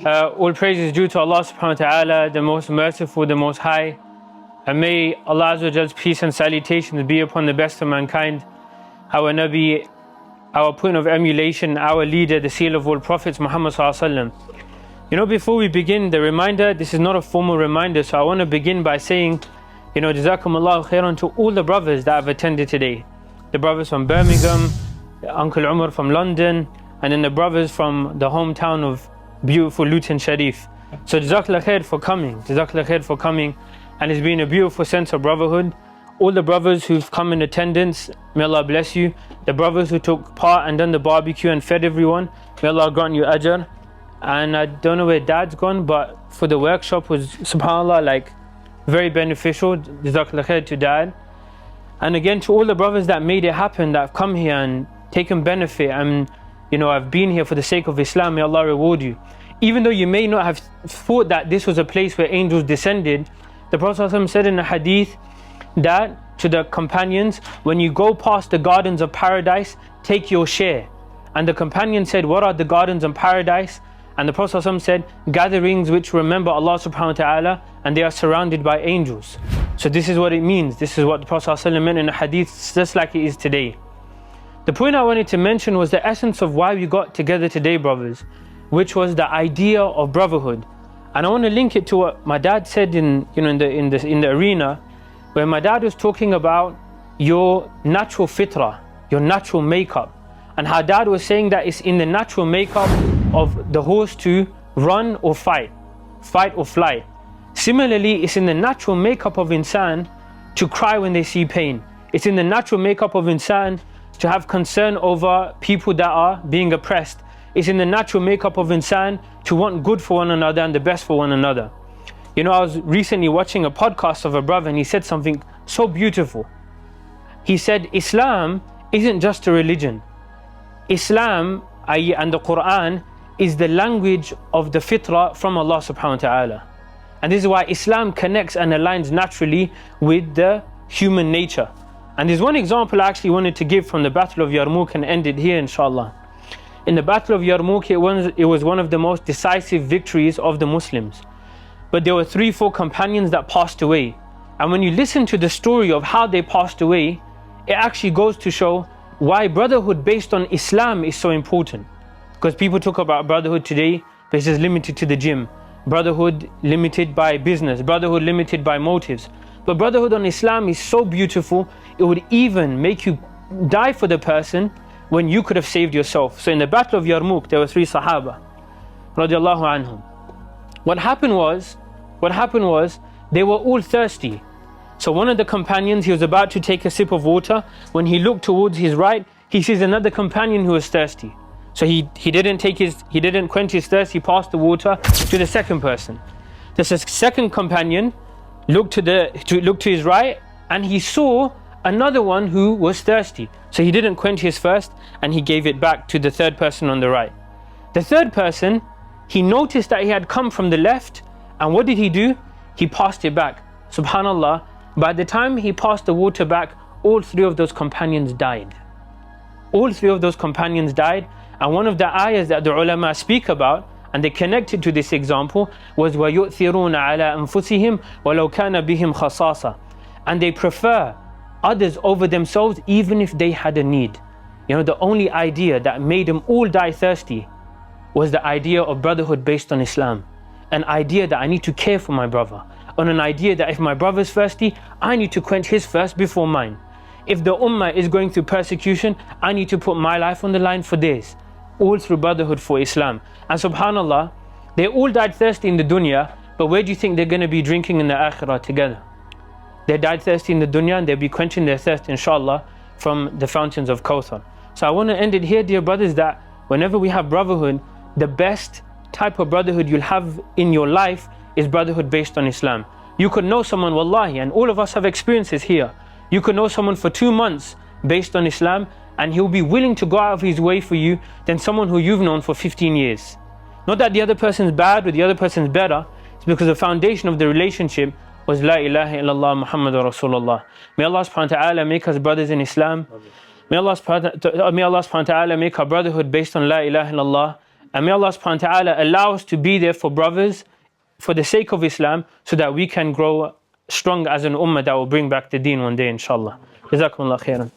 All praise is due to Allah subhanahu wa ta'ala, the most merciful, the most high. And may Allah Azza wa Jal's peace and salutations be upon the best of mankind, our Nabi, our point of emulation, our leader, the seal of all prophets, Muhammad sallallahu alaihi wasallam. You know, before we begin, the reminder, this is not a formal reminder, so I want to begin by saying, you know, Jazakumullahu khairan to all the brothers that have attended today. The brothers from Birmingham, Uncle Umar from London, and then the brothers from the hometown of beautiful Luton Sharif. So Jazakallah khair for coming, Jazakallah khair for coming, and it's been a beautiful sense of brotherhood. All the brothers who've come in attendance, may Allah bless you. The brothers who took part and done the barbecue and fed everyone, may Allah grant you ajr. And I don't know where Dad's gone, but for the workshop was, subhanAllah, like very beneficial. Jazakallah khair to Dad. And again, to all the brothers that made it happen, that have come here and taken benefit, and you know, I've been here for the sake of Islam, may Allah reward you. Even though you may not have thought that this was a place where angels descended, the Prophet ﷺ said in a hadith that to the companions, when you go past the gardens of paradise, take your share. And the companion said, what are the gardens of paradise? And the Prophet ﷺ said, gatherings which remember Allah subhanahu wa ta'ala, and they are surrounded by angels. So this is what it means. This is what the Prophet ﷺ meant in a hadith, just like it is today. The point I wanted to mention was the essence of why we got together today, brothers, which was the idea of brotherhood. And I want to link it to what my dad said in the arena, where my dad was talking about your natural fitrah, your natural makeup, and how Dad was saying that it's in the natural makeup of the horse to run or fight or flight. Similarly, it's in the natural makeup of insan to cry when they see pain. It's in the natural makeup of insan to have concern over people that are being oppressed. It's in the natural makeup of insan to want good for one another and the best for one another. You know, I was recently watching a podcast of a brother, and he said something so beautiful. He said, Islam isn't just a religion. Islam, i.e. and the Quran, is the language of the fitrah from Allah subhanahu wa ta'ala. And this is why Islam connects and aligns naturally with the human nature. And there's one example I actually wanted to give from the Battle of Yarmouk and end it here, inshallah. In the Battle of Yarmouk, it was one of the most decisive victories of the Muslims. But there were 3-4 companions that passed away. And when you listen to the story of how they passed away, it actually goes to show why brotherhood based on Islam is so important. Because people talk about brotherhood today, but it's just limited to the gym. Brotherhood limited by business, brotherhood limited by motives. But brotherhood on Islam is so beautiful, it would even make you die for the person when you could have saved yourself. So in the Battle of Yarmouk, there were 3 Sahaba, radiallahu anhum. What happened was, they were all thirsty. So one of the companions, he was about to take a sip of water. When he looked towards his right, he sees another companion who was thirsty. So he didn't quench his thirst, he passed the water to the second person. The second companion looked to his right, and he saw another one who was thirsty. So he didn't quench his thirst, and he gave it back to the third person on the right. The third person, he noticed that he had come from the left, and what did he do? He passed it back. Subhanallah, by the time he passed the water back, all 3 of those companions died. All 3 of those companions died. And one of the ayahs that the ulama speak about, and they connected to this example, was وَيُؤْثِرُونَ عَلَىٰ أَنفُسِهِمْ وَلَوْ كَانَ بِهِمْ خَصَاصَةً. And they prefer others over themselves even if they had a need. You know, the only idea that made them all die thirsty was the idea of brotherhood based on Islam. An idea that I need to care for my brother. On an idea that if my brother's thirsty, I need to quench his thirst before mine. If the ummah is going through persecution, I need to put my life on the line for theirs. All through brotherhood for Islam. And subhanallah, they all died thirsty in the dunya, but where do you think they're going to be drinking in the akhirah together? They died thirsty in the dunya, and they'll be quenching their thirst, inshallah, from the fountains of Kawthar. So I want to end it here, dear brothers, that whenever we have brotherhood, the best type of brotherhood you'll have in your life is brotherhood based on Islam. You could know someone, wallahi, and all of us have experiences here. You could know someone for 2 months based on Islam, and he'll be willing to go out of his way for you than someone who you've known for 15 years. Not that the other person's bad or the other person's better, it's because the foundation of the relationship was La ilaha illallah Muhammadur Rasulullah. May Allah subhanahu wa ta'ala make us brothers in Islam. May Allah subhanahu wa ta'ala make our brotherhood based on La ilaha illallah And may Allah subhanahu wa ta'ala allow us to be there for brothers for the sake of Islam, so that we can grow strong as an ummah that will bring back the deen one day, inshallah. Jazakumullah khairan.